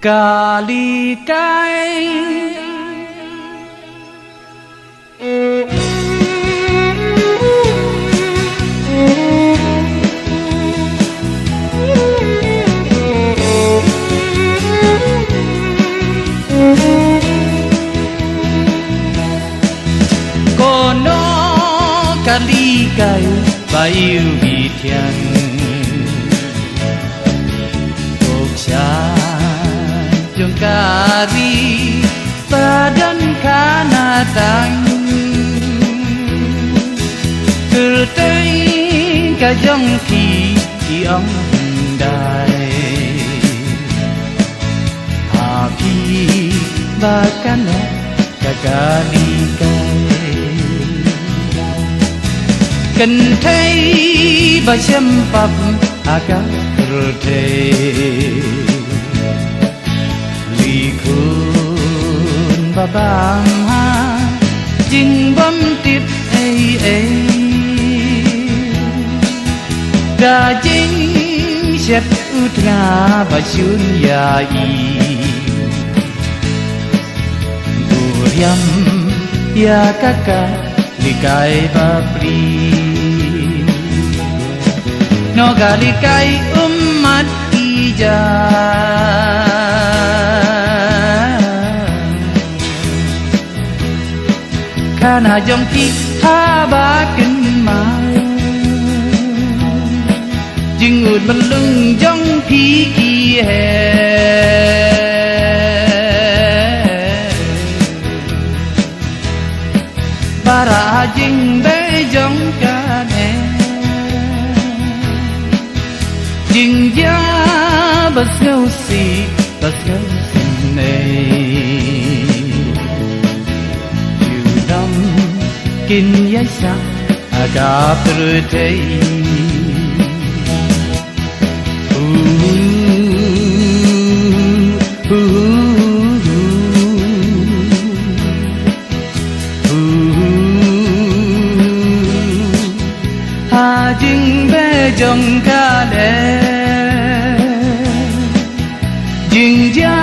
กาลีไกโกโนกาลีไกไปอยู่บีเทียนKari badan kana tang Tertei kajong ki ong dai Hapi bakana kakali kai Cần thấy ba châm bập aga tertei Kun babam ha jing bom tip ai da jing chep utra ba chun ya i Buriam ya kaka likai ba pri No galikai umat ija Kana jong ki ha ba kinh ma Jing ud ban lưng jong phi ki he Bara jing be jong ka ne Jing ya bas ngau si ne Kin yai sa aga perutei Ha jing be jong ka le Jing ja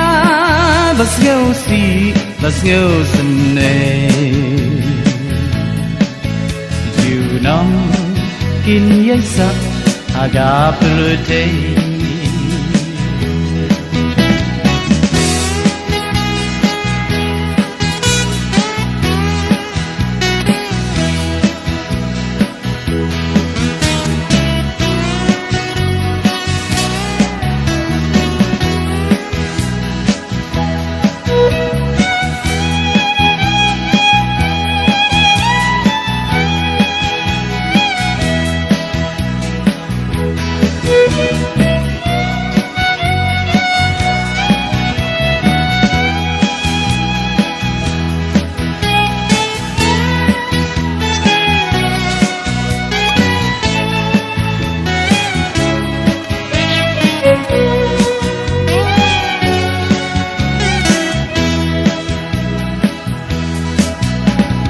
bas ngau sin ne Nam kin yai sa aga perutei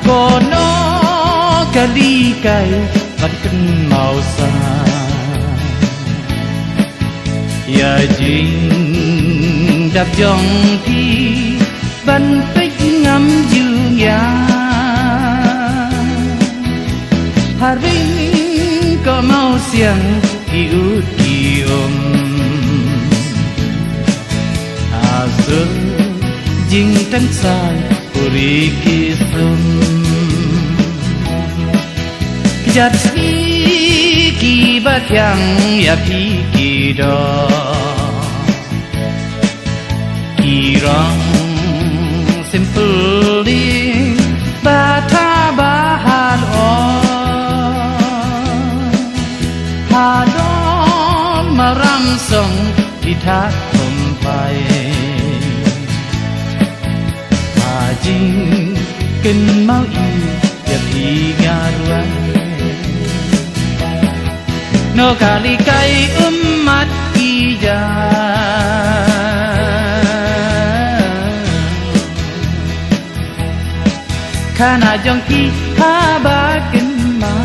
Kono kali kai bắt cân màu xa Ya jing đạp dòng thi ban tích ngắm dương ya Hari có mau xiang ki ut ki Azur jing tan sai puri kisum Jat ki ba kyang ya pi ki do Ki rong simply ba tha ba ha lo Ha don ma ram song ki tha thom pai Jing kinh mau y ya pi ga ruan No kali kai umat ija Kana jong ki ha ba kinh ma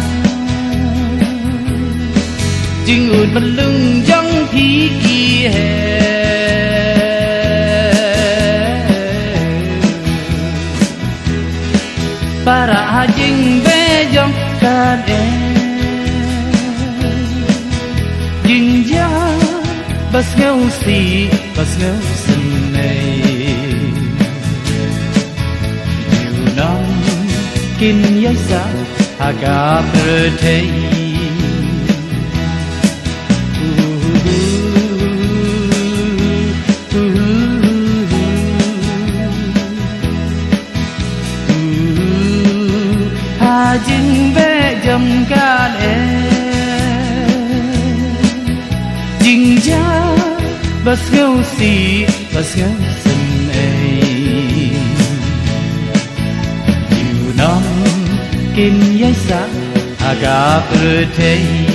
Jing ud ban lưng jong phi ki he ngâu xì bas ngâu sân này nhiều năm kinh giấy sa aga bờ thầy dừng bé dầm ca lệ dừng cha bas ngâu xì bas ngâu sân ấy nhiều năm kinh giấy sa aga bờ thầy